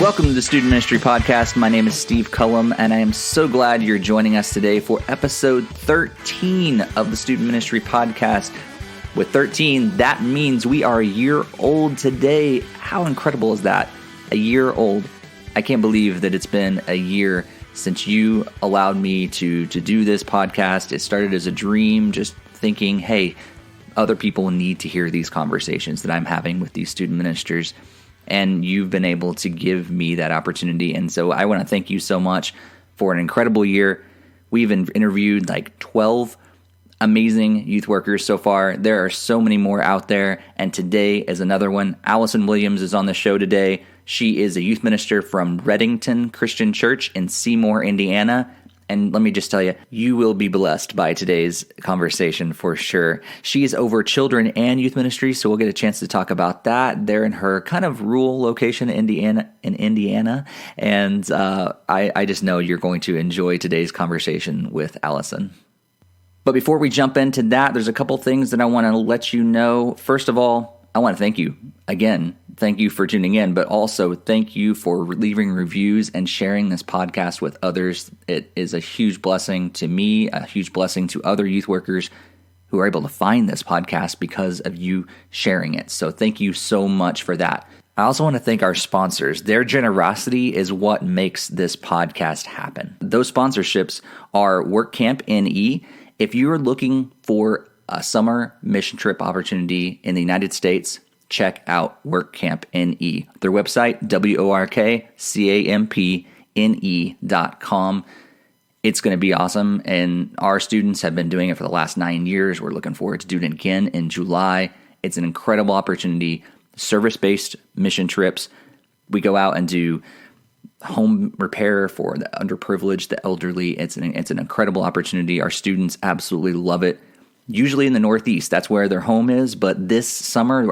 Welcome to the Student Ministry Podcast. My name is Steve Cullum, and I am so glad you're joining us today for episode 13 of the Student Ministry Podcast. With 13, that means we are a year old today. How incredible is that? A year old. I can't believe that it's been a year since you allowed me to do this podcast. It started as a dream, just thinking, hey, other people need to hear these conversations that I'm having with these student ministers. And you've been able to give me that opportunity. And so I want to thank you so much for an incredible year. We've interviewed like 12 amazing youth workers so far. There are so many more out there. And today is another one. Allison Williams is on the show today. She is a youth minister from Reddington Christian Church in Seymour, Indiana. And let me just tell you, you will be blessed by today's conversation for sure. She is over children and youth ministry, so we'll get a chance to talk about that. They're in her kind of rural location in Indiana. And I just know you're going to enjoy today's conversation with Allison. But before we jump into that, there's a couple things that I want to let you know. First of all, I want to thank you again. Thank you for tuning in, but also thank you for leaving reviews and sharing this podcast with others. It is a huge blessing to me, a huge blessing to other youth workers who are able to find this podcast because of you sharing it. So thank you so much for that. I also want to thank our sponsors. Their generosity is what makes this podcast happen. Those sponsorships are WorkCamp NE. If you're looking for a summer mission trip opportunity in the United States, check out WorkCamp NE. Their website, WorkCampne.com. It's going to be awesome, and our students have been doing it for the last 9 years. We're looking forward to doing it again in July. It's an incredible opportunity. Service-based mission trips. We go out and do home repair for the underprivileged, the elderly. It's an incredible opportunity. Our students absolutely love it. Usually in the Northeast, that's where their home is, but this summer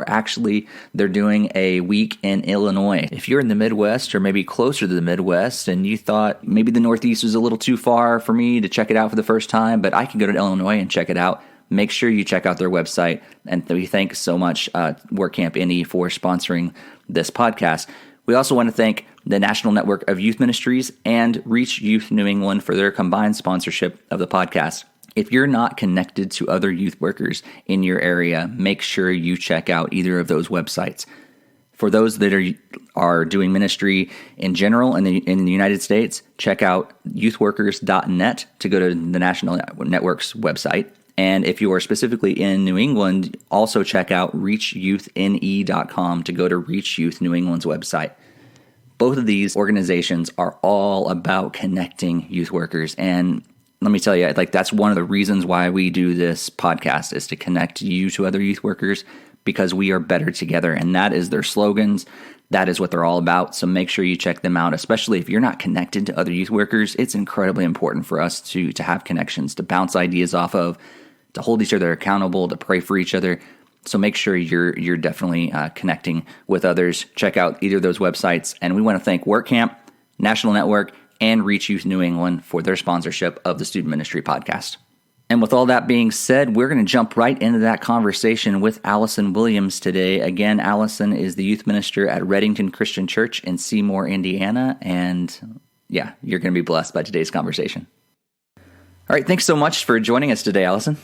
they're doing a week in Illinois. If you're in the Midwest or maybe closer to the Midwest and you thought maybe the Northeast was a little too far for me to check it out for the first time, but I can go to Illinois and check it out, make sure you check out their website. And we thank so much WorkCamp NE for sponsoring this podcast. We also want to thank the National Network of Youth Ministries and Reach Youth New England for their combined sponsorship of the podcast. If you're not connected to other youth workers in your area, make sure you check out either of those websites. For those that are doing ministry in general in the United States, check out youthworkers.net to go to the National Network's website. And if you are specifically in New England, also check out reachyouthne.com to go to Reach Youth New England's website. Both of these organizations are all about connecting youth workers, and let me tell you, that's one of the reasons why we do this podcast is to connect you to other youth workers because we are better together. And that is their slogans. That is what they're all about. So make sure you check them out, especially if you're not connected to other youth workers. It's incredibly important for us to have connections, to bounce ideas off of, to hold each other accountable, to pray for each other. So make sure you're definitely connecting with others. Check out either of those websites. And we want to thank WorkCamp, National Network, and Reach Youth New England for their sponsorship of the Student Ministry Podcast. And with all that being said, we're going to jump right into that conversation with Allison Williams today. Again, Allison is the youth minister at Reddington Christian Church in Seymour, Indiana. And yeah, you're going to be blessed by today's conversation. All right, thanks so much for joining us today, Allison.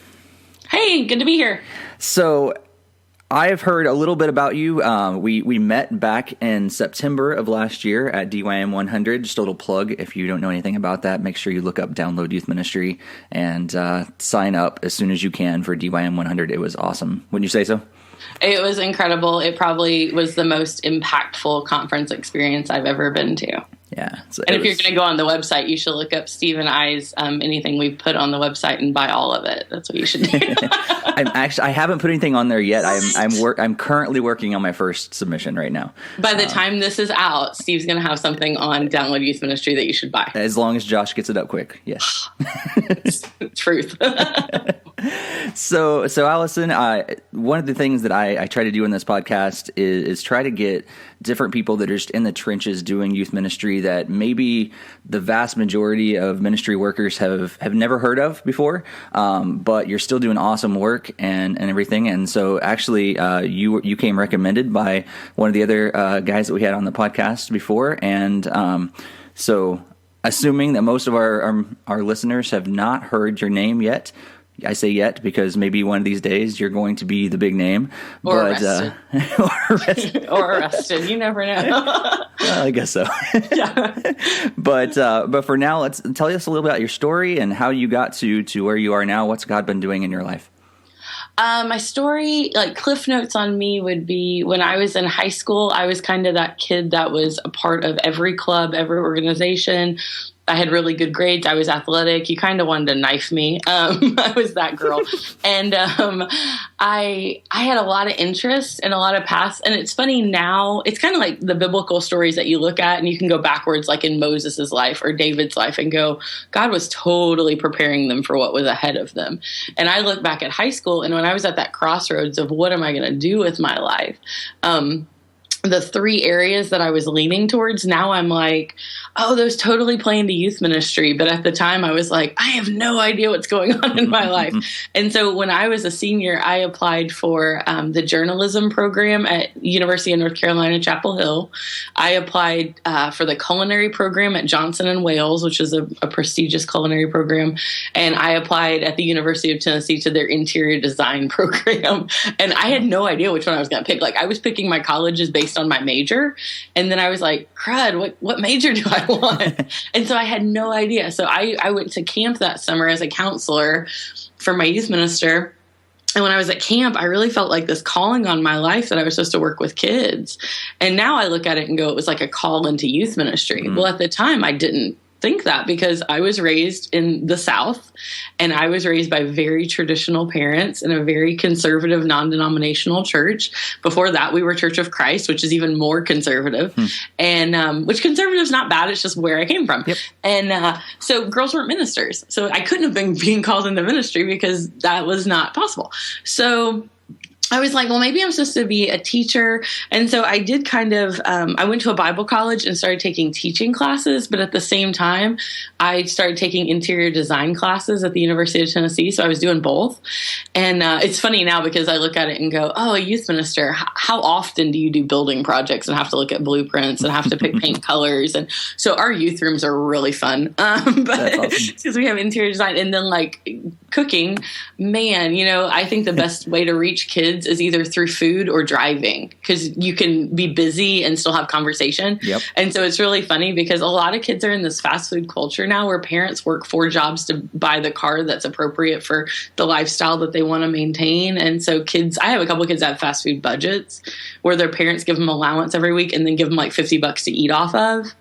Hey, good to be here. So I have heard a little bit about you. We met back in September of last year at DYM 100. Just a little plug. If you don't know anything about that, make sure you look up Download Youth Ministry and sign up as soon as you can for DYM 100. It was awesome. Wouldn't you say so? It was incredible. It probably was the most impactful conference experience I've ever been to. Yeah. And if you're going to go on the website, you should look up Steve and I's anything we've put on the website and buy all of it. That's what you should do. I haven't put anything on there yet. I'm currently working on my first submission right now. By the time this is out, Steve's going to have something on Download Youth Ministry that you should buy. As long as Josh gets it up quick. Yes. Truth. So Allison, one of the things that I try to do in this podcast is try to get different people that are just in the trenches doing youth ministry that maybe the vast majority of ministry workers have never heard of before, but you're still doing awesome work and everything. And so actually, you came recommended by one of the other guys that we had on the podcast before, and so assuming that most of our listeners have not heard your name yet. I say yet because maybe one of these days you're going to be the big name. Or arrested. Or arrested. Or arrested. You never know. Well, I guess so. Yeah. But for now, let's tell us a little about your story and how you got to where you are now. What's God been doing in your life? My story, like Cliff Notes on me, would be when I was in high school, I was kind of that kid that was a part of every club, every organization. I had really good grades. I was athletic. You kind of wanted to knife me. I was that girl. And I had a lot of interest and a lot of past. And it's funny now, it's kind of like the biblical stories that you look at and you can go backwards, like in Moses' life or David's life, and go, God was totally preparing them for what was ahead of them. And I look back at high school, and when I was at that crossroads of what am I going to do with my life, the three areas that I was leaning towards, now I'm like, oh, those totally play into youth ministry. But at the time I was like, I have no idea what's going on in my life. And so when I was a senior, I applied for the journalism program at University of North Carolina, Chapel Hill. I applied for the culinary program at Johnson & Wales, which is a prestigious culinary program. And I applied at the University of Tennessee to their interior design program. And I had no idea which one I was going to pick. Like, I was picking my colleges based on my major. And then I was like, crud, what major do I want? And so I had no idea. So I went to camp that summer as a counselor for my youth minister. And when I was at camp, I really felt like this calling on my life that I was supposed to work with kids. And now I look at it and go, it was like a call into youth ministry. Well, at the time I didn't think that, because I was raised in the South, and I was raised by very traditional parents in a very conservative, non-denominational church. Before that, we were Church of Christ, which is even more conservative, and which conservative is not bad. It's just where I came from. Yep. And so girls weren't ministers. So I couldn't have been being called into ministry because that was not possible. So I was like, well, maybe I'm supposed to be a teacher. And so I did kind of, I went to a Bible college and started taking teaching classes. But at the same time, I started taking interior design classes at the University of Tennessee. So I was doing both. And it's funny now because I look at it and go, oh, a youth minister, how often do you do building projects and have to look at blueprints and have to pick paint colors? And so our youth rooms are really fun. But because we have interior design, and then like cooking, man, I think the best way to reach kids is either through food or driving, because you can be busy and still have conversation. Yep. And so it's really funny because a lot of kids are in this fast food culture now where parents work 4 jobs to buy the car that's appropriate for the lifestyle that they want to maintain. And so I have a couple of kids that have fast food budgets where their parents give them allowance every week and then give them like $50 to eat off of.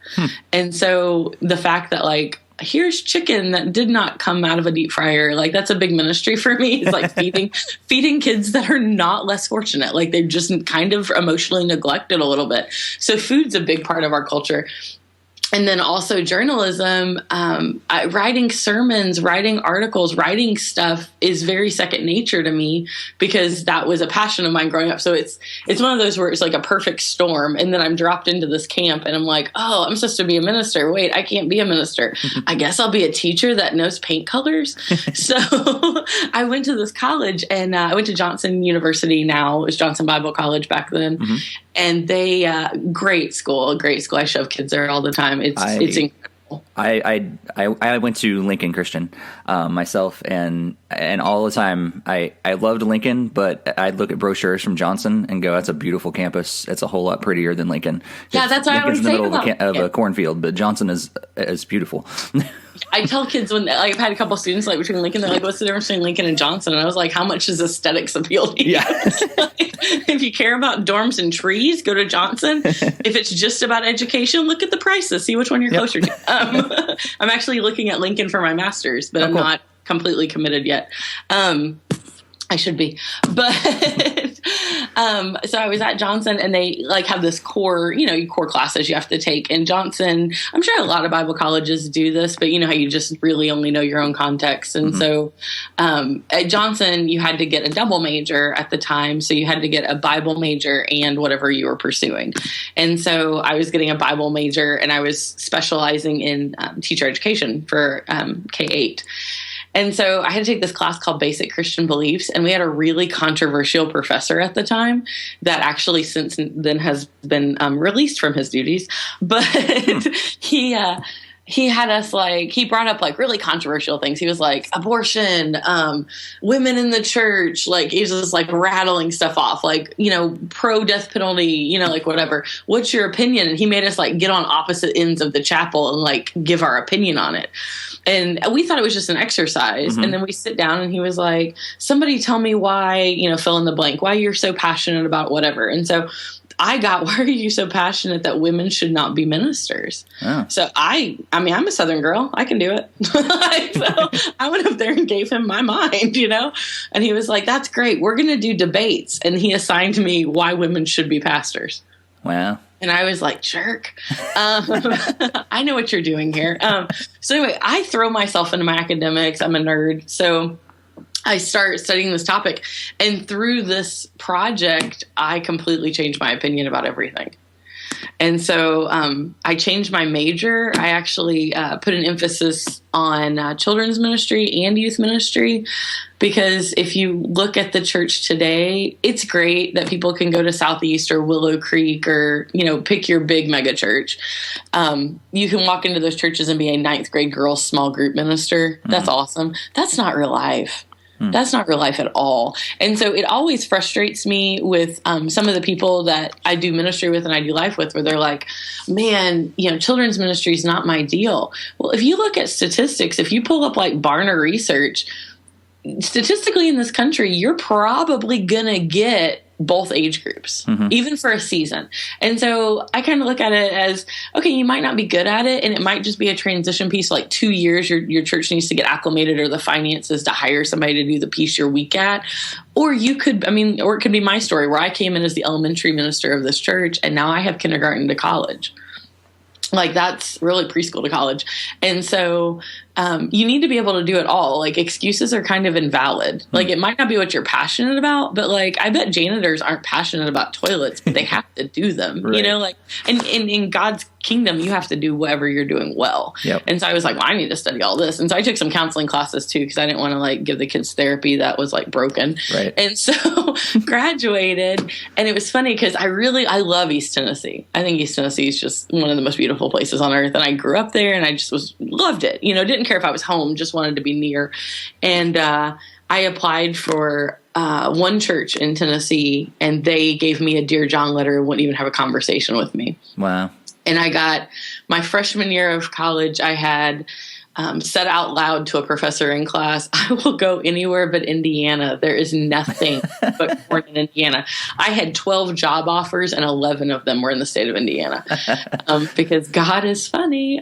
And so the fact that like, here's chicken that did not come out of a deep fryer. Like, that's a big ministry for me. It's like feeding kids that are not less fortunate. Like, they're just kind of emotionally neglected a little bit. So food's a big part of our culture. And then also journalism, writing sermons, writing articles, writing stuff is very second nature to me because that was a passion of mine growing up. So it's one of those where it's like a perfect storm. And then I'm dropped into this camp and I'm like, oh, I'm supposed to be a minister. Wait, I can't be a minister. I guess I'll be a teacher that knows paint colors. So I went to this college, and I went to Johnson University now. It was Johnson Bible College back then. Mm-hmm. And they, great school. I shove kids there all the time. It's incredible. I went to Lincoln Christian myself, and all the time I loved Lincoln, but I'd look at brochures from Johnson and go, "That's a beautiful campus. It's a whole lot prettier than Lincoln." Yeah, that's what I always say about Lincoln. Of a cornfield, but Johnson is beautiful. I tell kids when I've had a couple of students like between Lincoln, they're like, "What's the difference between Lincoln and Johnson?" And I was like, "How much does aesthetics appeal to you?" Yeah. If you care about dorms and trees, go to Johnson. If it's just about education, look at the prices. See which one you're closer to. I'm actually looking at Lincoln for my master's, but I'm not completely committed yet. I should be, but so I was at Johnson, and they like have this core, core classes you have to take. And Johnson, I'm sure a lot of Bible colleges do this, but you know how you just really only know your own context. And so at Johnson, you had to get a double major at the time, so you had to get a Bible major and whatever you were pursuing. And so I was getting a Bible major, and I was specializing in teacher education for K-8. And so I had to take this class called Basic Christian Beliefs, and we had a really controversial professor at the time that actually since then has been released from his duties. But he had us he brought up really controversial things. He was like abortion, women in the church, he was just rattling stuff off, pro death penalty, whatever. What's your opinion? And he made us get on opposite ends of the chapel and give our opinion on it. And we thought it was just an exercise. And then we sit down, and he was like, somebody tell me why, fill in the blank, why you're so passionate about whatever. And so I got, why are you so passionate that women should not be ministers? Oh. So I mean, I'm a Southern girl. I can do it. So I went up there and gave him my mind, and he was like, that's great. We're going to do debates. And he assigned me why women should be pastors. Wow. And I was like, jerk. I know what you're doing here. So anyway, I throw myself into my academics. I'm a nerd. So I start studying this topic. And through this project, I completely changed my opinion about everything. And so I changed my major. I actually put an emphasis on children's ministry and youth ministry, because if you look at the church today, it's great that people can go to Southeast or Willow Creek or, pick your big mega church. You can walk into those churches and be a 9th grade girls small group minister. That's awesome. That's not real life. That's not real life at all. And so it always frustrates me with some of the people that I do ministry with and I do life with, where they're like, man, children's ministry is not my deal. Well, if you look at statistics, if you pull up Barna research, statistically in this country, you're probably going to get both age groups, even for a season. And so I kind of look at it as, okay, you might not be good at it, and it might just be a transition piece, 2 years your church needs to get acclimated or the finances to hire somebody to do the piece you're weak at. Or you could, or it could be my story where I came in as the elementary minister of this church, and now I have kindergarten to college. That's really preschool to college. And so you need to be able to do it all. Excuses are kind of invalid. It might not be what you're passionate about, but I bet janitors aren't passionate about toilets, but they have to do them, right. And in God's kingdom, you have to do whatever you're doing well. Yep. And so I was like, well, I need to study all this. And so I took some counseling classes too, because I didn't want to give the kids therapy that was broken. Right. And so graduated, and it was funny because I love East Tennessee. I think East Tennessee is just one of the most beautiful places on earth. And I grew up there, and I just loved it. Didn't care if I was home, just wanted to be near. And I applied for one church in Tennessee, and they gave me a Dear John letter and wouldn't even have a conversation with me. Wow. And I got my freshman year of college, I had said out loud to a professor in class, I will go anywhere but Indiana. There is nothing but corn in Indiana. I had 12 job offers, and 11 of them were in the state of Indiana, because God is funny.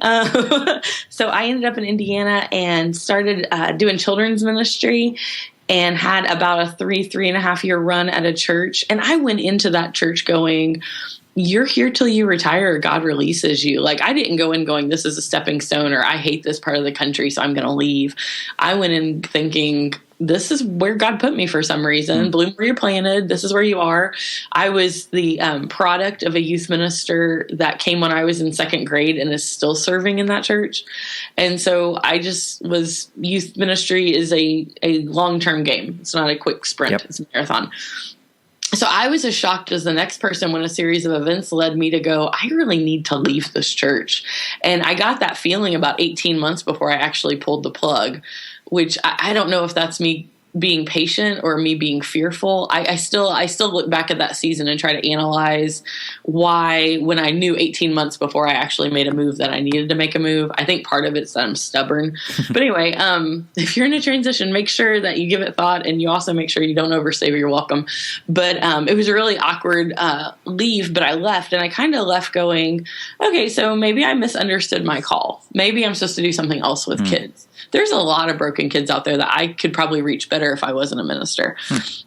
So I ended up in Indiana and started doing children's ministry, and had about a 3.5 year run at a church. And I went into that church going, you're here till you retire, or God releases you. I didn't go in going, this is a stepping stone, or I hate this part of the country, so I'm going to leave. I went in thinking, this is where God put me for some reason. Bloom where you're planted. This is where you are. I was the product of a youth minister that came when I was in 2nd grade and is still serving in that church. And so I just was, youth ministry is a long-term game. It's not a quick sprint. Yep. It's a marathon. So I was as shocked as the next person when a series of events led me to go, I really need to leave this church. And I got that feeling about 18 months before I actually pulled the plug, which I don't know if that's me being patient or me being fearful. I still look back at that season and try to analyze why, when I knew 18 months before I actually made a move that I needed to make a move. I think part of it's that I'm stubborn. But anyway, if you're in a transition, make sure that you give it thought, and you also make sure you don't overstay your welcome. But it was a really awkward leave, but I left, and I kind of left going, okay, so maybe I misunderstood my call. maybe I'm supposed to do something else with kids. There's a lot of broken kids out there that I could probably reach better if I wasn't a minister.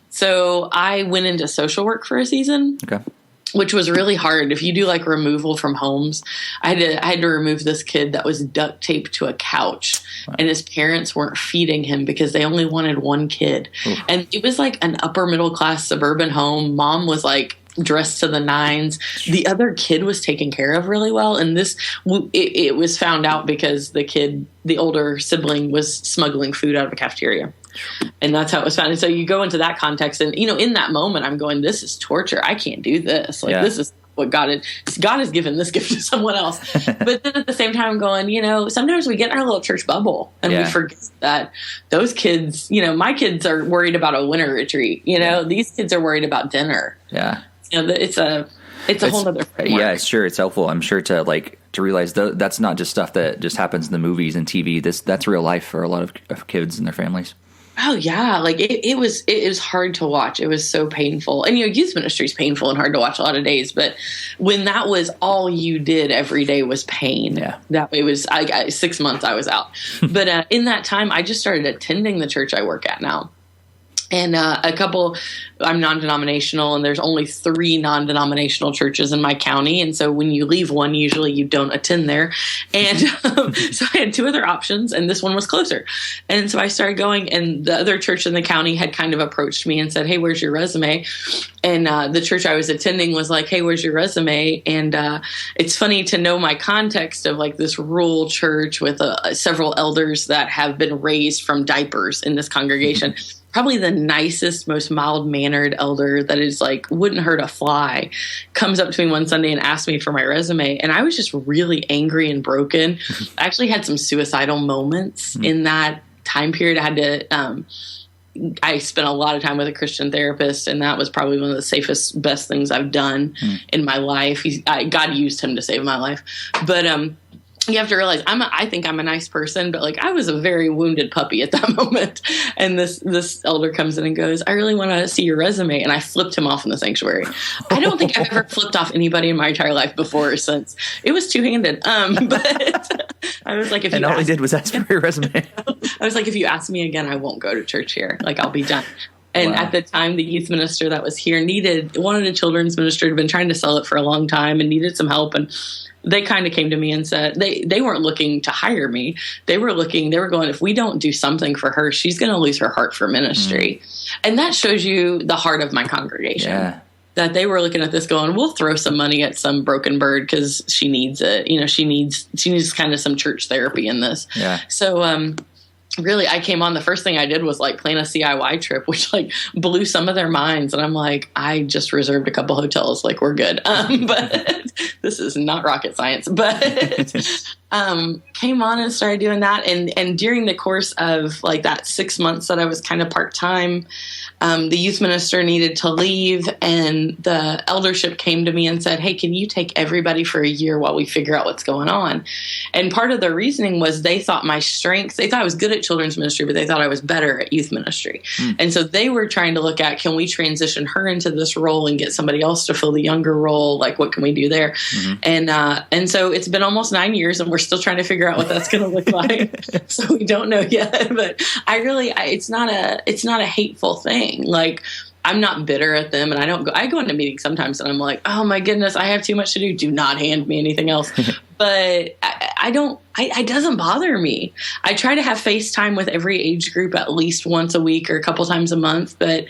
So I went into social work for a season. Okay. Which was really hard. If you do like removal from homes, I had to remove this kid that was duct taped to a couch, and his parents weren't feeding him because they only wanted one kid. Oof. And it was like an upper middle class suburban home. Mom was like dressed to the nines. The other kid was taken care of really well. And it was found out because the older sibling was smuggling food out of a cafeteria. And that's how it was found. And so you go into that context and, in that moment, I'm going, this is torture. I can't do this. This is what God has given this gift to someone else. But then at the same time, I'm going, sometimes we get in our little church bubble and we forget that those kids, my kids are worried about a winter retreat. These kids are worried about dinner. Yeah. It's a whole other framework. Yeah, sure. It's helpful. I'm sure to realize that's not just stuff that just happens in the movies and TV. That's real life for a lot of kids and their families. Oh yeah. It was hard to watch. It was so painful. And youth ministry is painful and hard to watch a lot of days. But when that was all you did every day was pain. Yeah. It was 6 months I was out. But in that time, I just started attending the church I work at now. And I'm non-denominational, and there's only 3 non-denominational churches in my county. And so when you leave one, usually you don't attend there. And so I had 2 other options, and this one was closer. And so I started going, and the other church in the county had kind of approached me and said, hey, where's your resume? And the church I was attending was like, hey, where's your resume? And it's funny to know my context of like this rural church with several elders that have been raised from diapers in this congregation. Probably the nicest, most mild-mannered elder that is like, wouldn't hurt a fly, comes up to me one Sunday and asked me for my resume. And I was just really angry and broken. I actually had some suicidal moments in that time period. I spent a lot of time with a Christian therapist, and that was probably one of the safest, best things I've done in my life. God used him to save my life. But you have to realize I think I'm a nice person, but like I was a very wounded puppy at that moment. And this elder comes in and goes, I really want to see your resume. And I flipped him off in the sanctuary. I don't think I've ever flipped off anybody in my entire life before or since. It was two-handed. But I was like, all he did was ask for your resume. I was like, if you ask me again, I won't go to church here. Like I'll be done. And at the time, the youth minister that was here wanted a children's minister, had been trying to sell it for a long time and needed some help. And they kind of came to me and said they weren't looking to hire me. They were going, if we don't do something for her, she's going to lose her heart for ministry. And that shows you the heart of my congregation. Yeah. That they were looking at this going, we'll throw some money at some broken bird because she needs it. She needs kind of some church therapy in this. Yeah. So, really, I came on, the first thing I did was like plan a CIY trip, which like blew some of their minds. And I'm like, I just reserved a couple hotels. Like we're good. But this is not rocket science, but came on and started doing that. And during the course of like that 6 months that I was kind of part-time, the youth minister needed to leave, and the eldership came to me and said, hey, can you take everybody for a year while we figure out what's going on? And part of the reasoning was they thought my strengths, they thought I was good at children's ministry, but they thought I was better at youth ministry. And so they were trying to look at, can we transition her into this role and get somebody else to fill the younger role? Like, what can we do there? And so it's been almost 9 years, and we're still trying to figure out what that's going to look like. So we don't know yet, but it's not a hateful thing. Like, I'm not bitter at them, and I go into meetings sometimes and I'm like, oh my goodness, I have too much to do. Do not hand me anything else. But it doesn't bother me. I try to have FaceTime with every age group at least once a week or a couple times a month. But,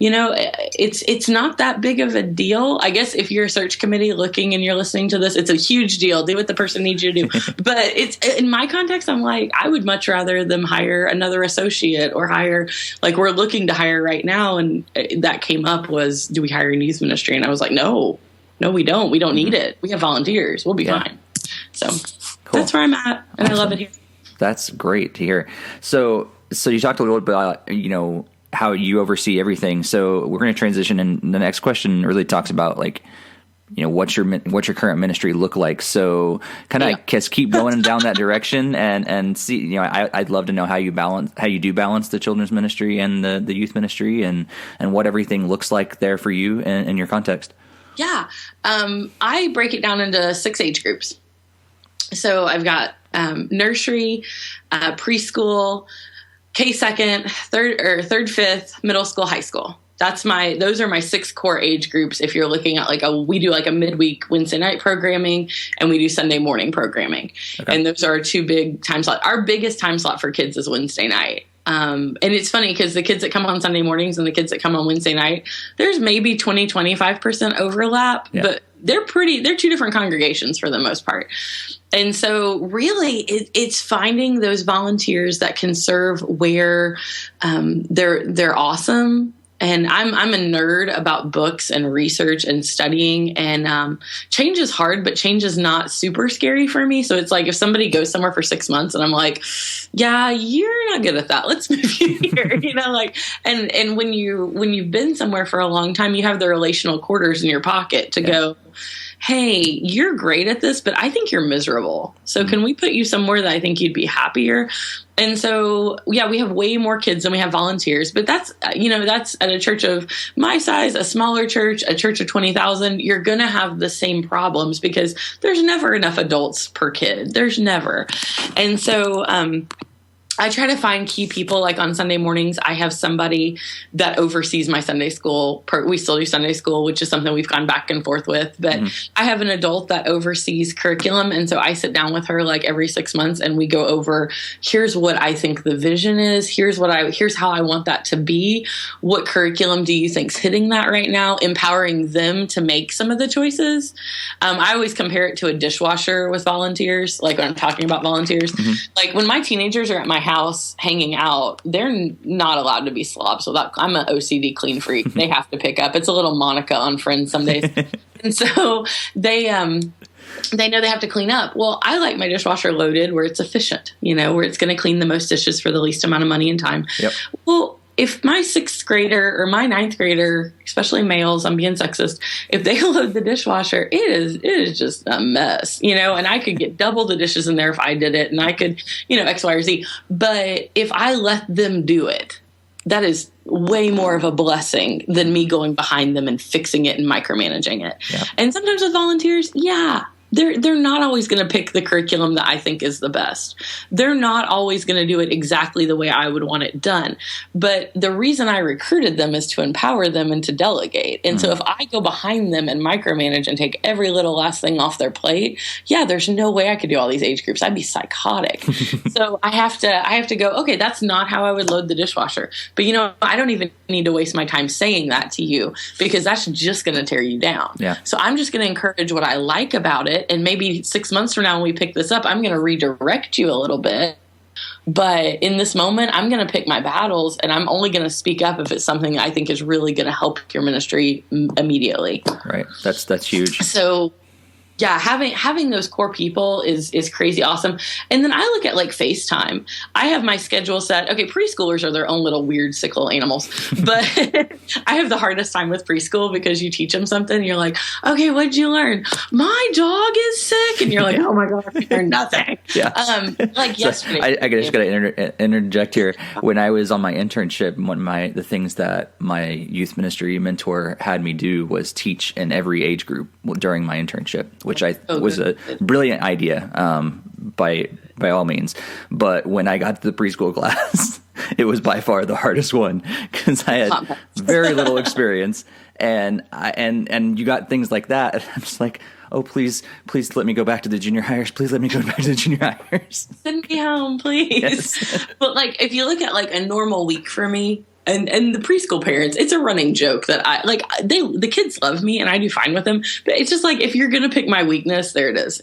it's not that big of a deal. I guess if you're a search committee looking and you're listening to this, it's a huge deal. Do what the person needs you to do. But it's in my context, I'm like, I would much rather them hire another associate or hire, like we're looking to hire right now. And that came up was, do we hire a youth ministry? And I was like, no, we don't. We don't need it. We have volunteers. We'll be fine. So cool. That's where I'm at, and awesome. I love it here. That's great to hear. So you talked a little bit about, how you oversee everything. So we're going to transition, and the next question really talks about like, what's your current ministry look like? So kind of keep going down that direction and see, I'd love to know how you do balance the children's ministry and the youth ministry and what everything looks like there for you in your context. Yeah. I break it down into 6 age groups. So I've got nursery, preschool, K-2, third, fifth, middle school, high school. Those are my 6 core age groups. If you're looking at we do a midweek Wednesday night programming, and we do Sunday morning programming. Okay. And those are our 2 big time slots. Our biggest time slot for kids is Wednesday night. And it's funny because the kids that come on Sunday mornings and the kids that come on Wednesday night, there's maybe 20-25% overlap, but they're 2 different congregations for the most part. And so really it's finding those volunteers that can serve where they're awesome. And I'm a nerd about books and research and studying, and change is hard, but change is not super scary for me. So it's like if somebody goes somewhere for 6 months and I'm like, yeah, you're not good at that, let's move you here, and when you've been somewhere for a long time, you have the relational quarters in your pocket to go, hey, you're great at this, but I think you're miserable. So can we put you somewhere that I think you'd be happier? And so, we have way more kids than we have volunteers, but that's at a church of my size, a smaller church, a church of 20,000, you're going to have the same problems because there's never enough adults per kid. There's never. And so, I try to find key people. Like on Sunday mornings, I have somebody that oversees my Sunday school. We still do Sunday school, which is something we've gone back and forth with. But I have an adult that oversees curriculum. And so I sit down with her every 6 months and we go over, here's what I think the vision is. Here's how I want that to be. What curriculum do you think's hitting that right now? Empowering them to make some of the choices. I always compare it to a dishwasher with volunteers. Like when I'm talking about volunteers, like when my teenagers are at my house hanging out, they're not allowed to be slobs. So I'm an OCD clean freak. They have to pick up. It's a little Monica on Friends some days. And so they know they have to clean up. Well, I like my dishwasher loaded where it's efficient, where it's going to clean the most dishes for the least amount of money and time. Yep. Well, if my 6th grader or my 9th grader, especially males, I'm being sexist, if they load the dishwasher, it is just a mess, and I could get double the dishes in there if I did it, and I could, X, Y, or Z. But if I let them do it, that is way more of a blessing than me going behind them and fixing it and micromanaging it. Yeah. And sometimes with volunteers, they're not always going to pick the curriculum that I think is the best. They're not always going to do it exactly the way I would want it done. But the reason I recruited them is to empower them and to delegate. And so if I go behind them and micromanage and take every little last thing off their plate, there's no way I could do all these age groups. I'd be psychotic. So I have to go, okay, that's not how I would load the dishwasher. But I don't even need to waste my time saying that to you because that's just going to tear you down. Yeah. So I'm just going to encourage what I like about it. And maybe 6 months from now when we pick this up, I'm going to redirect you a little bit. But in this moment, I'm going to pick my battles, and I'm only going to speak up if it's something I think is really going to help your ministry immediately. Right. That's huge. So having those core people is crazy awesome. And then I look at FaceTime. I have my schedule set. Okay, preschoolers are their own little weird sickle animals, but I have the hardest time with preschool because you teach them something and you're like, okay, what'd you learn? My dog is sick. And you're like, oh my God, I learned nothing. Yesterday. I just got to interject here. When I was on my internship, the things that my youth ministry mentor had me do was teach in every age group during my internship, which was a brilliant idea by all means. But when I got to the preschool class, it was by far the hardest one because I had very little experience, and you got things like that. And I'm just like, oh, please let me go back to the junior hires. Please let me go back to the junior hires. Send me home, please. Yes. But if you look at a normal week for me, and the preschool parents, it's a running joke that the kids love me and I do fine with them. But it's just if you're going to pick my weakness, there it is,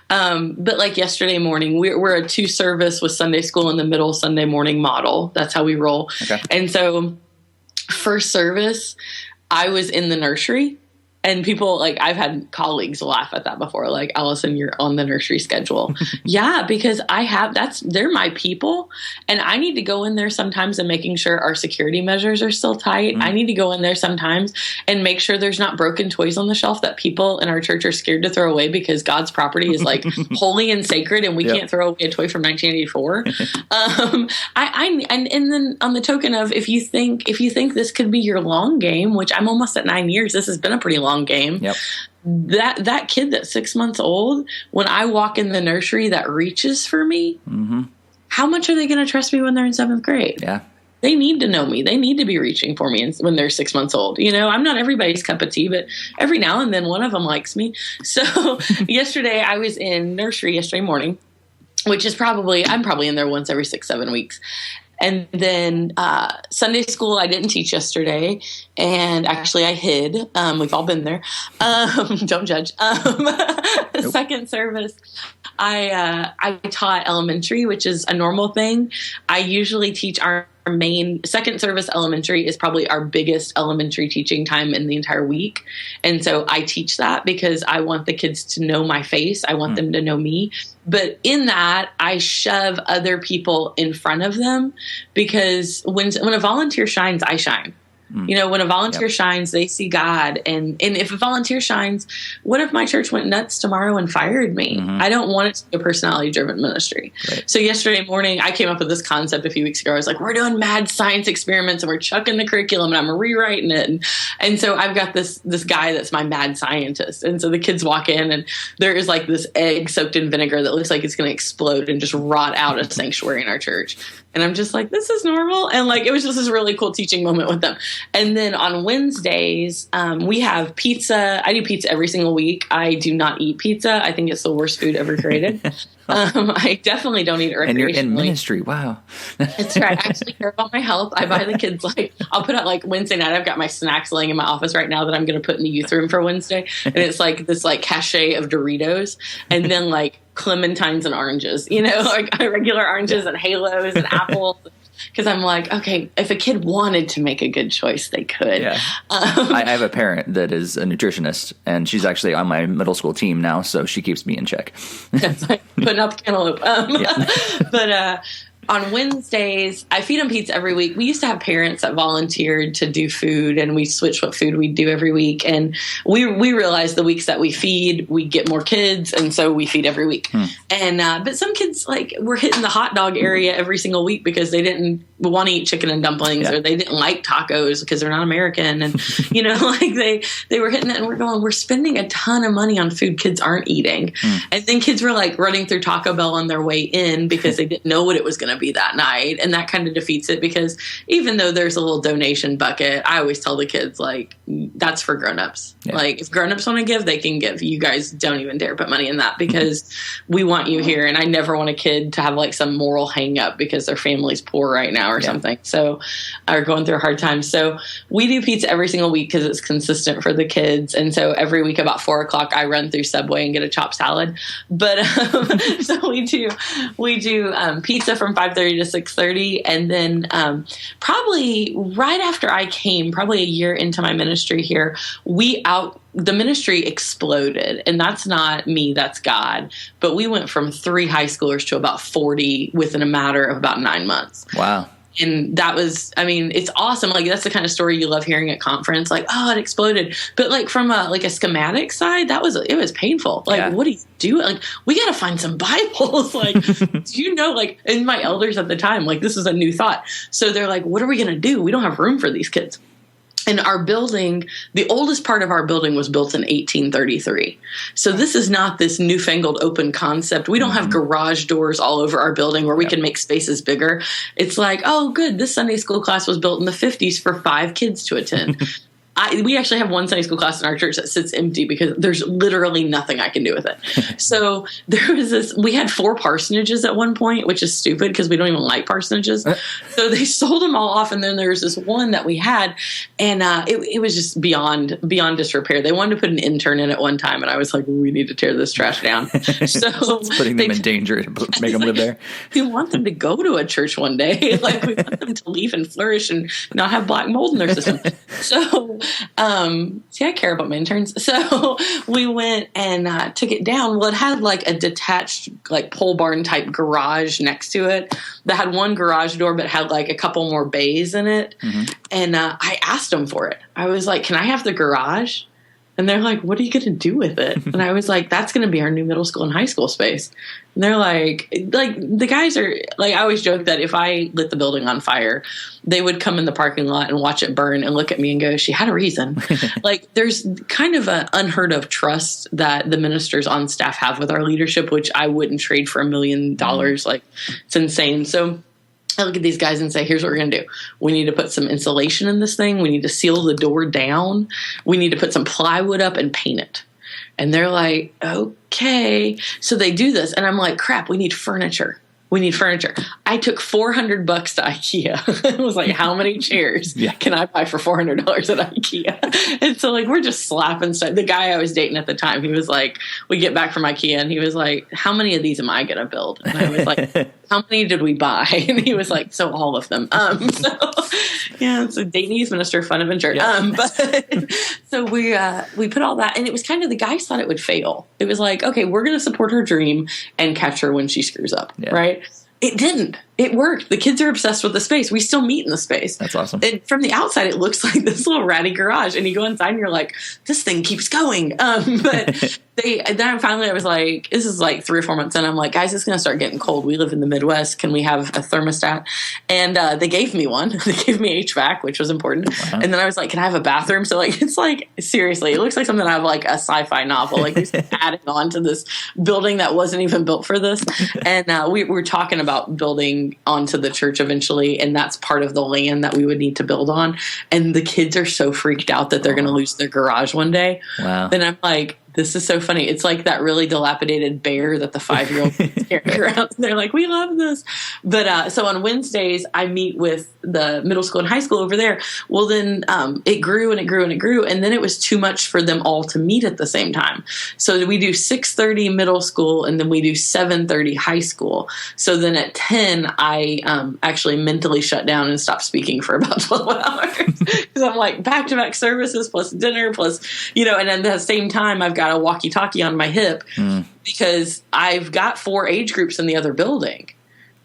But yesterday morning, we're a 2-service with Sunday school in the middle Sunday morning model. That's how we roll. Okay. And so first service, I was in the nursery. And people, I've had colleagues laugh at that before, Allison, you're on the nursery schedule. Yeah, because they're my people. And I need to go in there sometimes and making sure our security measures are still tight. I need to go in there sometimes and make sure there's not broken toys on the shelf that people in our church are scared to throw away because God's property is holy and sacred and we can't throw away a toy from 1984. And then on the token of if you think this could be your long game, which I'm almost at 9 years, this has been a pretty long game. Yep. that kid that's 6 months old, when I walk in the nursery that reaches for me, how much are they going to trust me when they're in 7th grade? Yeah. They need to know me. They need to be reaching for me when they're 6 months old. You know, I'm not everybody's cup of tea, but every now and then one of them likes me. So yesterday I was in nursery yesterday morning, which is I'm probably in there once every 6-7 weeks. And then Sunday school, I didn't teach yesterday. And actually, I hid. We've all been there. Don't judge. Nope. Second service, I taught elementary, which is a normal thing. I usually teach our main second service. Elementary is probably our biggest elementary teaching time in the entire week. And so I teach that because I want the kids to know my face. I want them to know me. But in that, I shove other people in front of them because when a volunteer shines, I shine. You know, when a volunteer shines, they see God. And if a volunteer shines, what if my church went nuts tomorrow and fired me? I don't want it to be a personality-driven ministry. Right. So yesterday morning, I came up with this concept a few weeks ago. I was like, we're doing mad science experiments and we're chucking the curriculum and I'm rewriting it. And so I've got this guy that's my mad scientist. And so the kids walk in and there is like this egg soaked in vinegar that looks like it's going to explode and just rot out a sanctuary in our church. And I'm just like, this is normal. And like, it was just this really cool teaching moment with them. And then on Wednesdays, we have pizza. I do pizza every single week. I do not eat pizza. I think it's the worst food ever created. I definitely don't eat it recreationally. And you're in ministry. Wow. That's right. I actually care about my health. I buy the kids I'll put out Wednesday night. I've got my snacks laying in my office right now that I'm going to put in the youth room for Wednesday. And it's like this cachet of Doritos and then clementines and oranges, regular oranges and halos and apples. Because I'm like, okay, if a kid wanted to make a good choice, they could. Yeah. I have a parent that is a nutritionist, and she's actually on my middle school team now, so she keeps me in check. That's like putting up the cantaloupe. But on Wednesdays, I feed them pizza every week. We used to have parents that volunteered to do food, and we switched what food we do every week. And we realized the weeks that we feed, we get more kids, and so we feed every week. And but some kids were hitting the hot dog area every single week because they didn't want to eat chicken and dumplings, or they didn't like tacos because they're not American, and they were hitting it. And we're spending a ton of money on food kids aren't eating. And then kids were running through Taco Bell on their way in because they didn't know what it was going to be that night, and that kind of defeats it because even though there's a little donation bucket, I always tell the kids that's for grown-ups. If grown-ups want to give, they can give. You guys don't even dare put money in that because we want you here, and I never want a kid to have some moral hang up because their family's poor right now or something, so are going through a hard time. So we do pizza every single week because it's consistent for the kids, and so every week about 4:00 I run through Subway and get a chopped salad. But so we do pizza from 5:30 to 6:30, and then probably right after I came, probably a year into my ministry here, the ministry exploded, and that's not me, that's God. But we went from 3 high schoolers to about 40 within a matter of about 9 months. Wow. And that was, it's awesome. That's the kind of story you love hearing at conference. It exploded. But from a schematic side, it was painful. What do you do? We got to find some Bibles. Do you know, and my elders at the time, this is a new thought. So they're like, what are we going to do? We don't have room for these kids. And our building, the oldest part of our building was built in 1833. So this is not this newfangled open concept. We don't have garage doors all over our building where we can make spaces bigger. It's oh, good. This Sunday school class was built in the 50s for 5 kids to attend. We actually have one Sunday school class in our church that sits empty because there's literally nothing I can do with it. So there was we had 4 parsonages at one point, which is stupid because we don't even like parsonages. So they sold them all off. And then there was this one that we had, and it was just beyond disrepair. They wanted to put an intern in at one time, and I was like, we need to tear this trash down. So it's putting them in danger to make them live there. We want them to go to a church one day. We want them to leave and flourish and not have black mold in their system. So I care about my interns. So we went and took it down. Well, it had a detached pole barn type garage next to it that had one garage door but had a couple more bays in it. And I asked them for it. I was like, can I have the garage? And they're like, what are you going to do with it? And I was like, that's going to be our new middle school and high school space. And they're like the guys are like, I always joke that if I lit the building on fire, they would come in the parking lot and watch it burn and look at me and go, she had a reason. Like there's kind of an unheard of trust that the ministers on staff have with our leadership, which I wouldn't trade for $1 million. Like it's insane. So I look at these guys and say, here's what we're going to do. We need to put some insulation in this thing. We need to seal the door down. We need to put some plywood up and paint it. And they're like, okay. So they do this. And I'm like, crap, we need furniture. We need furniture. I took $400 to IKEA. I was like, how many chairs can I buy for $400 at IKEA? And so like, we're just slapping stuff. The guy I was dating at the time, he was like, we get back from IKEA and he was like, how many of these am I going to build? And I was like, how many did we buy? And he was like, so all of them. So yeah, it's a dating youth minister fun adventure. But so we put all that, and it was kind of, the guys thought it would fail. It was like, okay, we're going to support her dream and catch her when she screws up. Right. It didn't. It worked. The kids are obsessed with the space. We still meet in the space. That's awesome. And from the outside, it looks like this little ratty garage. And you go inside and you're like, this thing keeps going. But then finally I was like, this is like 3 or 4 months in. I'm like, guys, it's going to start getting cold. We live in the Midwest. Can we have a thermostat? And they gave me one. They gave me HVAC, which was important. Uh-huh. And then I was like, can I have a bathroom? So like, it's like, seriously, it looks like something out of like a sci-fi novel. Like just adding on to this building that wasn't even built for this. And we were talking about building onto the church eventually, and that's part of the land that we would need to build on. And the kids are so freaked out that they're going to lose their garage one day. Wow. Then I'm like, this is so funny. It's like that really dilapidated bear that the 5-year-old is carrying around. They're like, we love this. But so on Wednesdays, I meet with the middle school and high school over there. Well, then it grew and it grew and it grew. And then it was too much for them all to meet at the same time. So we do 6:30 middle school, and then we do 7:30 high school. So then at 10, I actually mentally shut down and stopped speaking for about 12 hours. Because I'm like, back-to-back services plus dinner plus, and at the same time, I've got a walkie-talkie on my hip because I've got 4 age groups in the other building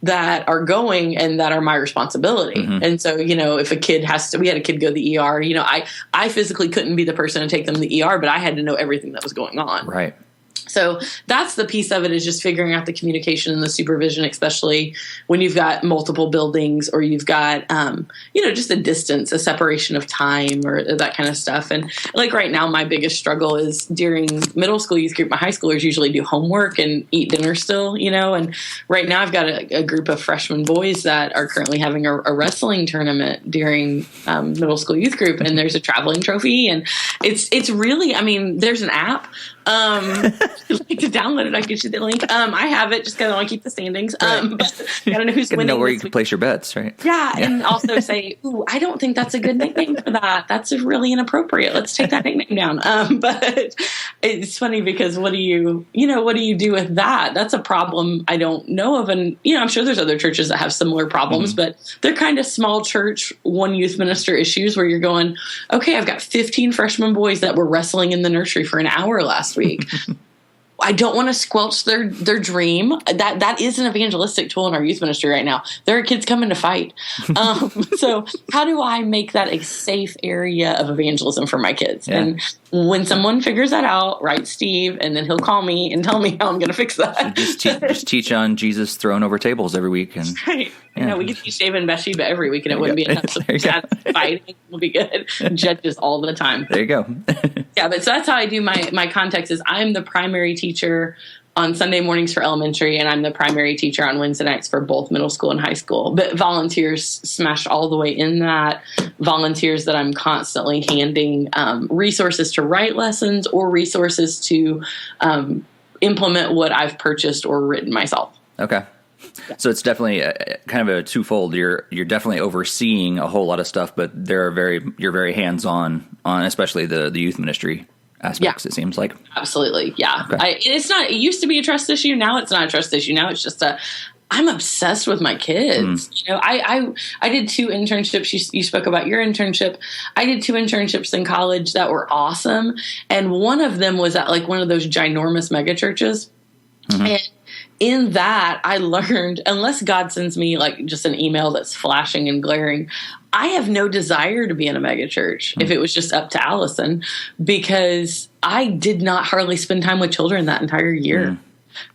that are going and that are my responsibility. Mm-hmm. And so, if a kid we had a kid go to the ER, I physically couldn't be the person to take them to the ER, but I had to know everything that was going on. Right. So that's the piece of it, is just figuring out the communication and the supervision, especially when you've got multiple buildings or you've got, just a distance, a separation of time or that kind of stuff. And like right now, my biggest struggle is during middle school youth group, my high schoolers usually do homework and eat dinner still, and right now I've got a group of freshman boys that are currently having a wrestling tournament during middle school youth group. And there's a traveling trophy, and it's really, there's an app. If you'd like to download it, I can get you the link. I have it, just gotta keep the standings. But gotta know who's winning. Know where you can place your bets, right? Yeah, and also say, ooh, I don't think that's a good nickname for that. That's really inappropriate. Let's take that nickname down. But it's funny because what do you do with that? That's a problem I don't know of. And, I'm sure there's other churches that have similar problems, but they're kind of small church, one youth minister issues where you're going, okay, I've got 15 freshman boys that were wrestling in the nursery for an hour last week. I don't want to squelch their dream. That is an evangelistic tool in our youth ministry right now. There are kids coming to fight. So how do I make that a safe area of evangelism for my kids? Yeah. And when someone figures that out, write Steve, and then he'll call me and tell me how I'm going to fix that. So just teach on Jesus throwing over tables every week. And right. Yeah. We could teach David and Bathsheba every week, and it wouldn't be enough. So fighting will be good. Judges all the time. There you go. Yeah, but so that's how I do my context is I'm the primary teacher on Sunday mornings for elementary, and I'm the primary teacher on Wednesday nights for both middle school and high school. But volunteers smashed all the way in that. Volunteers that I'm constantly handing resources to write lessons or resources to implement what I've purchased or written myself. Okay. Yeah. So it's definitely kind of a twofold. You're definitely overseeing a whole lot of stuff, but you're very hands-on on especially the youth ministry aspects. Yeah. It seems like. Absolutely. Yeah. Okay. It used to be a trust issue. Now it's not a trust issue. Now it's just I'm obsessed with my kids. I did 2 internships. You spoke about your internship. I did 2 internships in college that were awesome. And one of them was at like one of those ginormous mega churches. Mm-hmm. And in that, I learned, unless God sends me like just an email that's flashing and glaring, I have no desire to be in a mega church if it was just up to Allison, because I did not hardly spend time with children that entire year.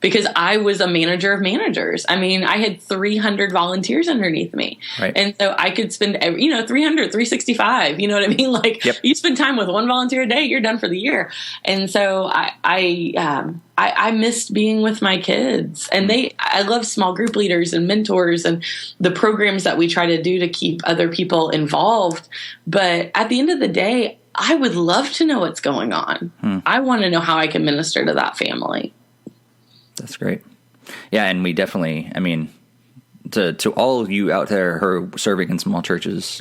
Because I was a manager of managers. I mean, I had 300 volunteers underneath me. Right. And so I could spend, 300, 365. You know what I mean? Like, you spend time with one volunteer a day, you're done for the year. And so I missed being with my kids. And I love small group leaders and mentors and the programs that we try to do to keep other people involved. But at the end of the day, I would love to know what's going on. I want to know how I can minister to that family. That's great. Yeah, and we definitely, I mean, to all of you out there who are serving in small churches,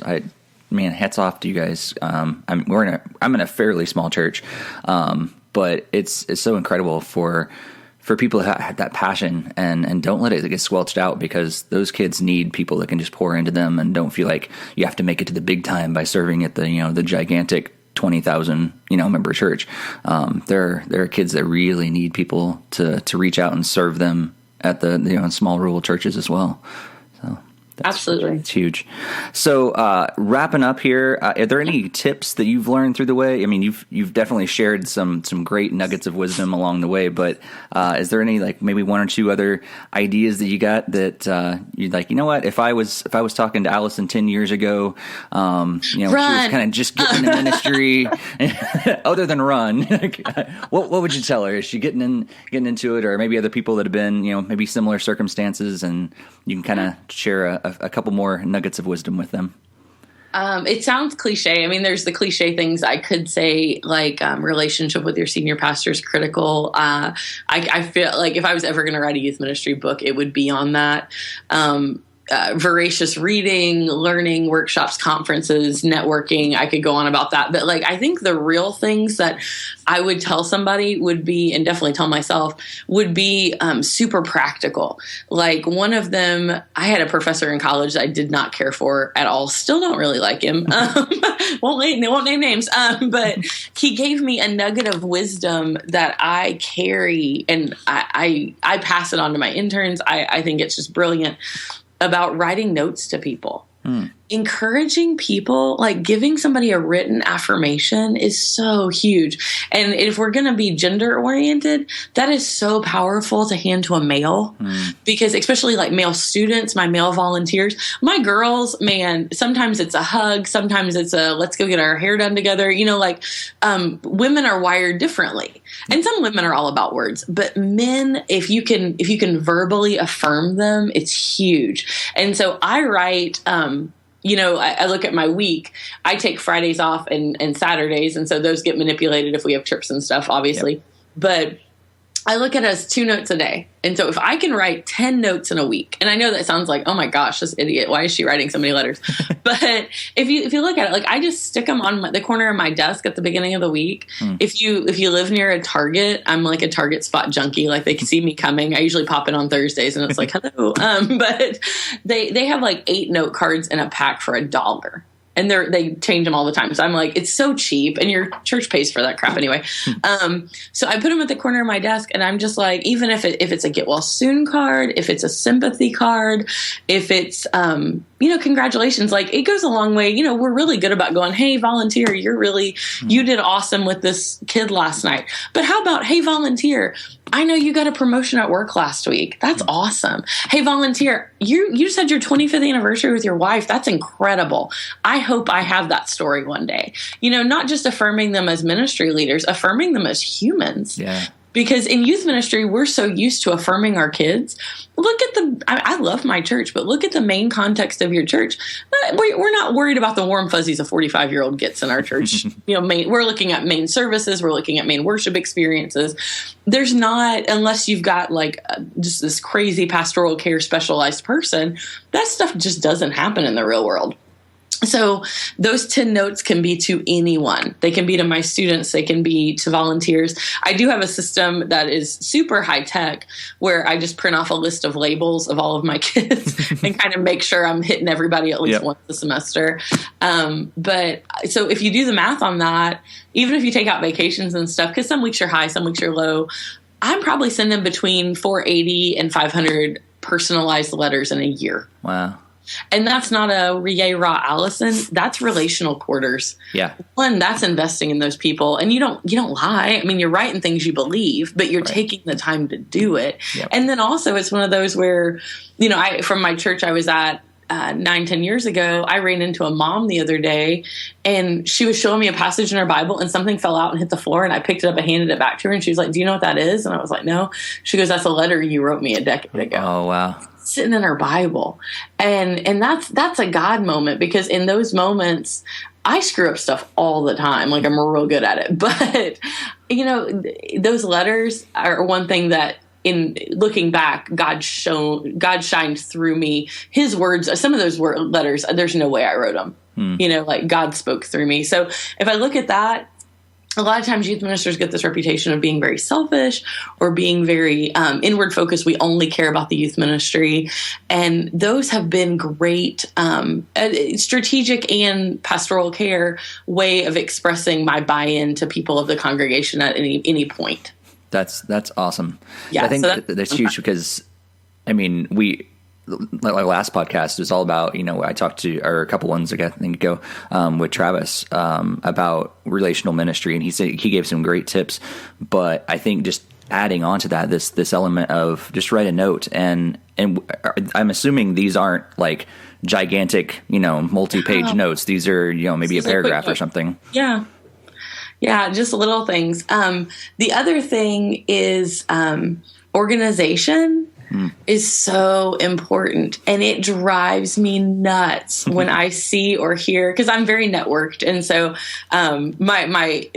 hats off to you guys. I'm in a fairly small church, but it's so incredible for people to have that passion and don't let it get squelched out, because those kids need people that can just pour into them and don't feel like you have to make it to the big time by serving at the gigantic 20,000 member church. There are kids that really need people to reach out and serve them at the small rural churches as well. So absolutely, it's huge. So wrapping up here, are there any tips that you've learned through the way? I mean, you've definitely shared some great nuggets of wisdom along the way, but is there any, like, maybe one or two other ideas that you got that you'd like, what, if I was talking to Allison 10 years ago, she was kind of just getting into ministry, other than run, what would you tell her? Is she getting into it, or maybe other people that have been, maybe similar circumstances, and you can kind of share a couple more nuggets of wisdom with them? It sounds cliche. I mean, there's the cliche things I could say, like relationship with your senior pastor is critical. I feel like if I was ever going to write a youth ministry book, it would be on that. Voracious reading, learning, workshops, conferences, networking. I could go on about that. But I think the real things that I would tell somebody would be, and definitely tell myself, would be super practical. Like, one of them, I had a professor in college that I did not care for at all. Still don't really like him. Won't name names. But he gave me a nugget of wisdom that I carry, and I pass it on to my interns. I think it's just brilliant, about writing notes to people. Encouraging people, like giving somebody a written affirmation, is so huge. And if we're going to be gender oriented, that is so powerful to hand to a male, because especially like male students, my male volunteers, my girls, man, sometimes it's a hug. Sometimes it's a, let's go get our hair done together. Women are wired differently, and some women are all about words, but men, if you can verbally affirm them, it's huge. And so I write, I look at my week. I take Fridays off and Saturdays, and so those get manipulated if we have trips and stuff, obviously. Yep. But I look at it as 2 notes a day. And so if I can write 10 notes in a week, and I know that sounds like, oh my gosh, this idiot, why is she writing so many letters? But if you look at it, like, I just stick them on the corner of my desk at the beginning of the week. If you live near a Target, I'm like a Target spot junkie. Like, they can see me coming. I usually pop in on Thursdays, and it's like, hello. But they have like 8 note cards in a pack for $1. And they change them all the time. So I'm like, it's so cheap, and your church pays for that crap anyway. So I put them at the corner of my desk, and I'm just like, even if it's a get well soon card, if it's a sympathy card, if it's, congratulations, like, it goes a long way. We're really good about going, hey, volunteer, you did awesome with this kid last night. But how about, hey, volunteer, I know you got a promotion at work last week. That's awesome. Hey, volunteer, you just had your 25th anniversary with your wife. That's incredible. I hope I have that story one day. Not just affirming them as ministry leaders, affirming them as humans. Yeah. Because in youth ministry, we're so used to affirming our kids. Look at I love my church, but look at the main context of your church. We're not worried about the warm fuzzies a 45-year-old gets in our church. We're looking at main services. We're looking at main worship experiences. There's not, unless you've got like just this crazy pastoral care specialized person, that stuff just doesn't happen in the real world. So those 10 notes can be to anyone. They can be to my students. They can be to volunteers. I do have a system that is super high tech, where I just print off a list of labels of all of my kids and kind of make sure I'm hitting everybody at least once a semester. But so if you do the math on that, even if you take out vacations and stuff, because some weeks you're high, some weeks you're low, I'm probably sending between 480 and 500 personalized letters in a year. Wow. And that's not a yay raw Allison. That's relational quarters. Yeah. One, that's investing in those people. And you don't lie. I mean, you're writing things you believe, but you're taking the time to do it. Yep. And then also it's one of those where, from my church I was at 9-10 years ago, I ran into a mom the other day, and she was showing me a passage in her Bible, and something fell out and hit the floor, and I picked it up and handed it back to her, and she was like, "Do you know what that is?" And I was like, "No." She goes, "That's a letter you wrote me a decade ago." Oh, wow. Sitting in her Bible. And that's a God moment, because in those moments I screw up stuff all the time. Like, I'm real good at it. But, those letters are one thing that, in looking back, God shined through me. His words, some of those letters, there's no way I wrote them. Like God spoke through me. So if I look at that, a lot of times youth ministers get this reputation of being very selfish or being very inward focused. We only care about the youth ministry. And those have been great strategic and pastoral care way of expressing my buy-in to people of the congregation at any point. That's awesome. Yeah, I think that's huge, because, I mean, like our last podcast was all about, I talked to, or a couple ones ago with Travis about relational ministry, and he said he gave some great tips. But I think just adding on to that, this element of just write a note, and I'm assuming these aren't like gigantic, multi-page notes. These are, maybe a paragraph or something. Yeah. Yeah, just little things. The other thing is organization is so important, and it drives me nuts when I see or hear, because I'm very networked, and so my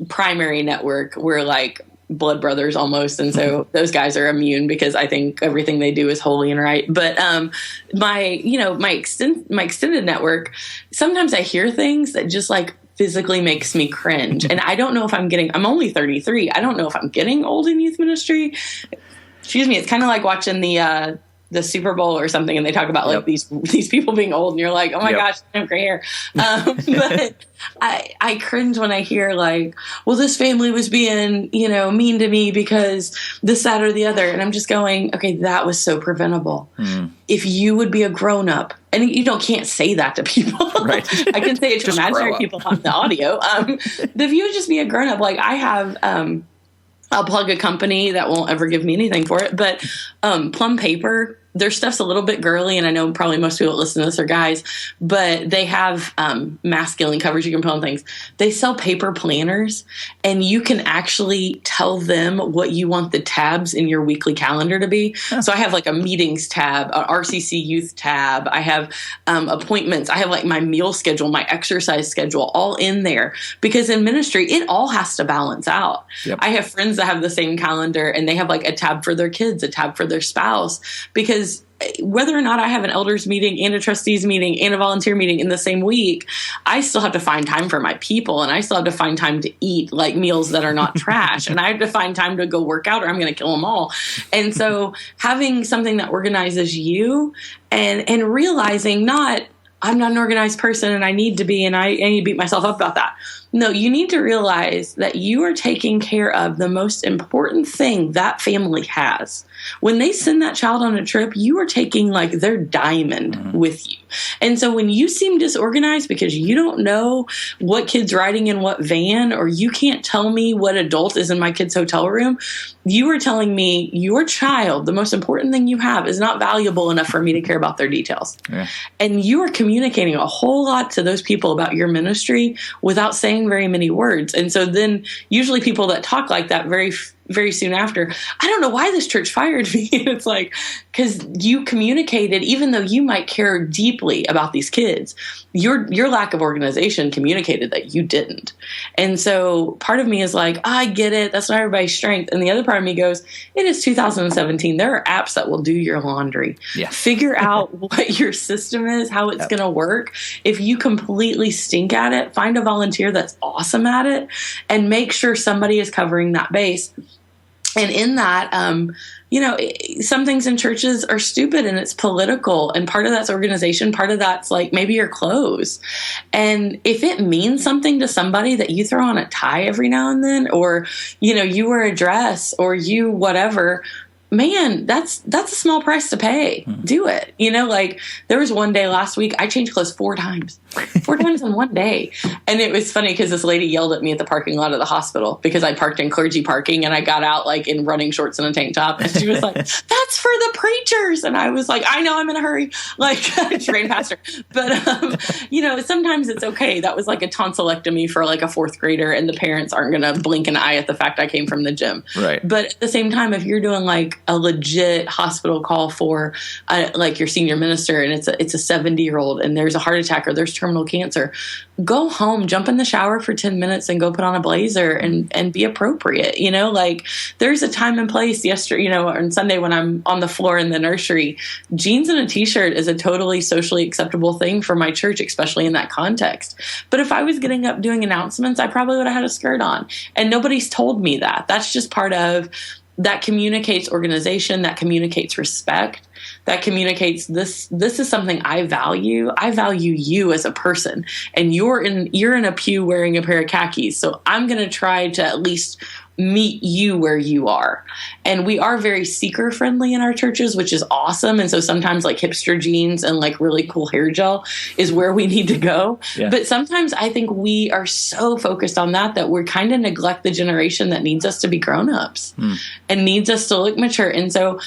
primary network, we're like blood brothers almost, and so those guys are immune because I think everything they do is holy and right. But my extended network, sometimes I hear things that just like physically makes me cringe. And I don't know if I'm only 33. I don't know if I'm getting old in youth ministry. Excuse me. It's kind of like watching the Super Bowl or something, and they talk about like these people being old, and you're like, oh my gosh, I have gray hair. But I cringe when I hear like, well, this family was being, mean to me because this, that, or the other. And I'm just going, okay, that was so preventable. If you would be a grown up, and can't say that to people. Right. I can say it to imaginary people on the audio. If you would just be a grown up, like I have, I'll plug a company that won't ever give me anything for it, but Plum Paper, their stuff's a little bit girly, and I know probably most people that listen to this are guys, but they have masculine covers you can put on things. They sell paper planners, and you can actually tell them what you want the tabs in your weekly calendar to be. Oh. So I have like a meetings tab, a RCC youth tab. I have appointments. I have like my meal schedule, my exercise schedule, all in there, because in ministry, it all has to balance out. Yep. I have friends that have the same calendar, and they have like a tab for their kids, a tab for their spouse, because whether or not I have an elders meeting and a trustees meeting and a volunteer meeting in the same week, I still have to find time for my people, and I still have to find time to eat like meals that are not trash, and I have to find time to go work out, or I'm going to kill them all. And so having something that organizes you and realizing I'm not an organized person and I need to be, and I need to beat myself up about that. No, you need to realize that you are taking care of the most important thing that family has. When they send that child on a trip, you are taking like their diamond with you. And so when you seem disorganized because you don't know what kid's riding in what van, or you can't tell me what adult is in my kid's hotel room, you are telling me your child, the most important thing you have, is not valuable enough for me to care about their details. Yeah. And you are communicating a whole lot to those people about your ministry without saying very many words. And so then usually people that talk like that very soon after, I don't know why this church fired me. And it's like, because you communicated, even though you might care deeply about these kids, your lack of organization communicated that you didn't. And so part of me is like, I get it. That's not everybody's strength. And the other part of me goes, it is 2017. There are apps that will do your laundry. Yeah. Figure out what your system is, how it's going to work. If you completely stink at it, find a volunteer that's awesome at it, and make sure somebody is covering that base. And in that, some things in churches are stupid and it's political, and part of that's organization. Part of that's like maybe your clothes. And if it means something to somebody that you throw on a tie every now and then, or, you wear a dress, or you whatever, man, that's a small price to pay. Do it. Like there was one day last week, I changed clothes 4 times in one day. And it was funny because this lady yelled at me at the parking lot of the hospital because I parked in clergy parking, and I got out like in running shorts and a tank top. And she was like, that's for the preachers. And I was like, I know, I'm in a hurry. Like I ran past her. But, sometimes it's okay. That was like a tonsillectomy for like a 4th grader, and the parents aren't going to blink an eye at the fact I came from the gym. Right. But at the same time, if you're doing like a legit hospital call for like your senior minister, and it's a 70-year-old and there's a heart attack or there's terminal cancer, go home, jump in the shower for 10 minutes and go put on a blazer and be appropriate. Like there's a time and place. Yesterday, on Sunday when I'm on the floor in the nursery, jeans and a t-shirt is a totally socially acceptable thing for my church, especially in that context. But if I was getting up doing announcements, I probably would have had a skirt on, and nobody's told me that. That's just part of that communicates organization, that communicates respect, that communicates this is something I value. I value you as a person, and you're in a pew wearing a pair of khakis. So I'm going to try to at least meet you where you are. And we are very seeker friendly in our churches, which is awesome. And so sometimes like hipster jeans and like really cool hair gel is where we need to go. Yeah. But sometimes I think we are so focused on that we're kind of neglect the generation that needs us to be grown-ups and needs us to look mature. And so,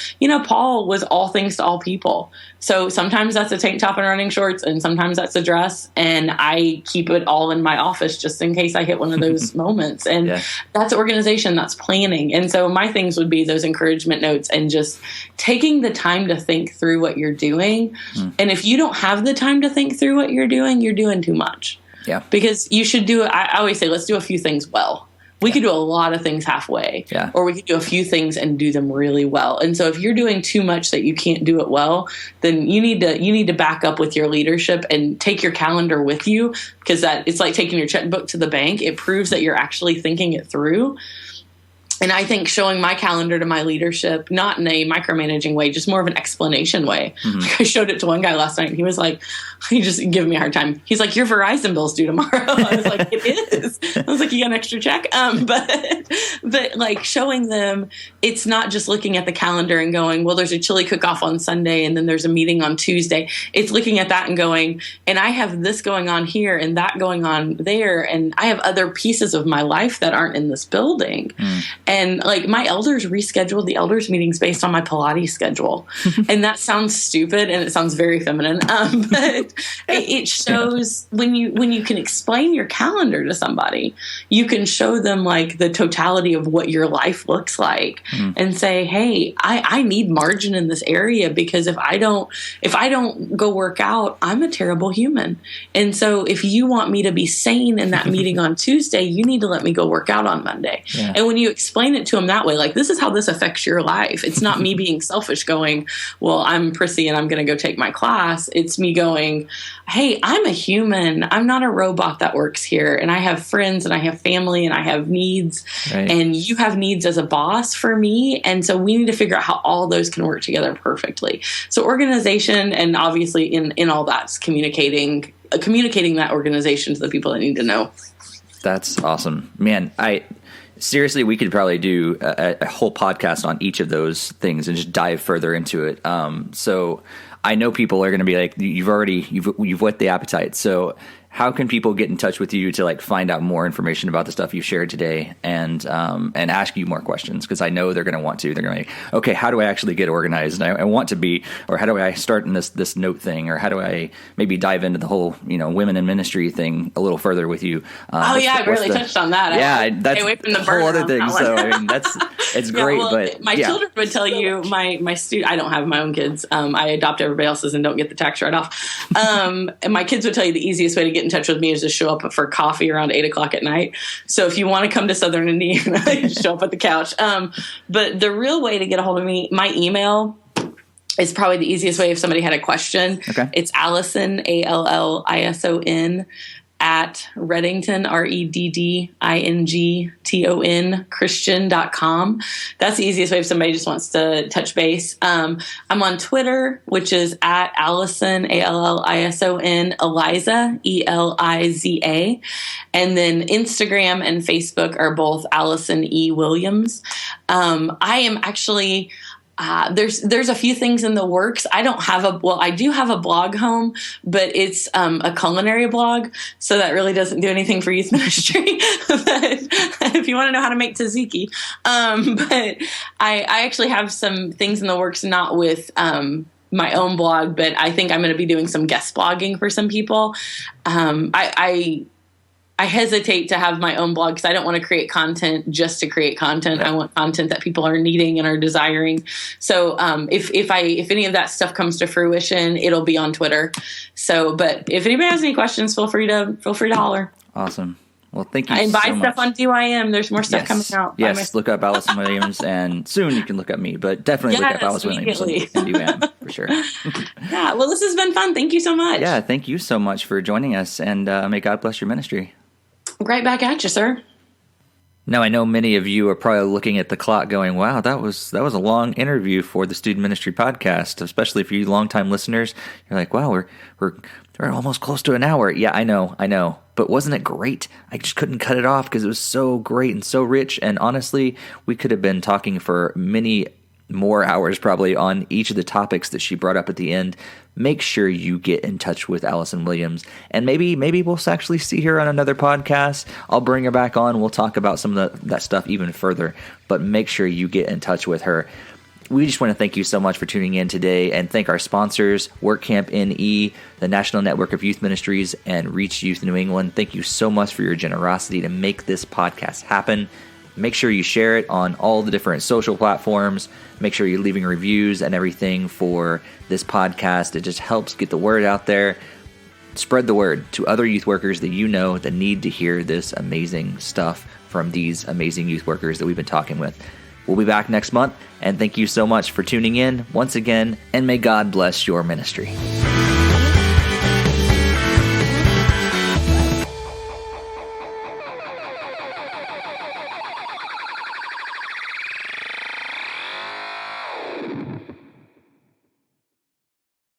Paul was all things to all people. So sometimes that's a tank top and running shorts, and sometimes that's a dress. And I keep it all in my office just in case I hit one of those moments. And that's organization, that's planning. And so my things would be those encouragement notes and just taking the time to think through what you're doing. And if you don't have the time to think through what you're doing too much. Yeah. Because you should do it. I always say, let's do a few things well. We could do a lot of things halfway, or we could do a few things and do them really well. And so if you're doing too much that you can't do it well, then you need to back up with your leadership and take your calendar with you, because it's like taking your checkbook to the bank. It proves that you're actually thinking it through. And I think showing my calendar to my leadership, not in a micromanaging way, just more of an explanation way. Like I showed it to one guy last night, and he was like, he just giving me a hard time. He's like, your Verizon bill's due tomorrow. I was like, it is. I was like, you got an extra check? But like showing them, it's not just looking at the calendar and going, well, there's a chili cook-off on Sunday and then there's a meeting on Tuesday. It's looking at that and going, and I have this going on here and that going on there, and I have other pieces of my life that aren't in this building. And like my elders rescheduled the elders meetings based on my Pilates schedule. And that sounds stupid and it sounds very feminine. But it shows when you can explain your calendar to somebody, you can show them like the totality of what your life looks like and say, hey, I need margin in this area, because if I don't go work out, I'm a terrible human. And so if you want me to be sane in that meeting on Tuesday, you need to let me go work out on Monday. Yeah. And when you explain it to them that way, like, this is how this affects your life. It's not me being selfish going, well, I'm prissy and I'm going to go take my class. It's me going, hey, I'm a human. I'm not a robot that works here. And I have friends and I have family and I have needs. Right. And you have needs as a boss for me. And so we need to figure out how all those can work together perfectly. So organization, and obviously in all that's communicating that organization to the people that need to know. That's awesome, man. Seriously, we could probably do a whole podcast on each of those things and just dive further into it. So I know people are going to be like, you've whet the appetite. So how can people get in touch with you to like find out more information about the stuff you shared today and ask you more questions? Because I know they're going to want to. They're going to be like, okay, how do I actually get organized? And I want to be, or how do I start in this note thing? Or how do I maybe dive into the whole, women in ministry thing a little further with you? I really touched on that. That's away from the whole other thing. So I mean, it's great. Well, but my children would tell you, my student, I don't have my own kids. I adopt everybody else's and don't get the tax write-off. And my kids would tell you the easiest way to get in touch with me is to show up for coffee around 8:00 at night. So if you want to come to Southern Indiana, show up at the couch. But the real way to get a hold of me, my email is probably the easiest way if somebody had a question. Okay. It's Allison, Allison, at Reddington, REDDINGTON, Christian.com. That's the easiest way if somebody just wants to touch base. I'm on Twitter, which is at Allison, ALLISON, Eliza, ELIZA. And then Instagram and Facebook are both Allison E. Williams. I am actually... there's a few things in the works. I do have a blog home, but it's a culinary blog, so that really doesn't do anything for youth ministry. But if you want to know how to make tzatziki, but I actually have some things in the works, not with my own blog, but I think I'm going to be doing some guest blogging for some people. I hesitate to have my own blog because I don't want to create content just to create content. I want content that people are needing and are desiring. So if any of that stuff comes to fruition, it'll be on Twitter. So, but if anybody has any questions, feel free to holler. Awesome. Well, thank you and so buy much. stuff on DYM. There's more stuff coming out. Yes, look up Allison Williams, and soon you can look up me. But definitely look up Allison Williams and DYM for sure. Yeah, well, this has been fun. Thank you so much. Yeah, thank you so much for joining us, and may God bless your ministry. Right back at you, sir. Now, I know many of you are probably looking at the clock going, wow, that was a long interview for the Student Ministry Podcast, especially for you longtime listeners. You're like, wow, we're almost close to an hour. Yeah, I know. But wasn't it great? I just couldn't cut it off because it was so great and so rich. And honestly, we could have been talking for many more hours probably on each of the topics that she brought up at the end. Make sure you get in touch with Allison Williams, and maybe we'll actually see her on another podcast. I'll bring her back on. We'll talk about some of that stuff even further, but make sure you get in touch with her. We just want to thank you so much for tuning in today, and thank our sponsors, WorkCamp NE, the National Network of Youth Ministries, and Reach Youth New England. Thank you so much for your generosity to make this podcast happen. Make sure you share it on all the different social platforms. Make sure you're leaving reviews and everything for this podcast. It just helps get the word out there. Spread the word to other youth workers that you know that need to hear this amazing stuff from these amazing youth workers that we've been talking with. We'll be back next month, and thank you so much for tuning in once again, and may God bless your ministry.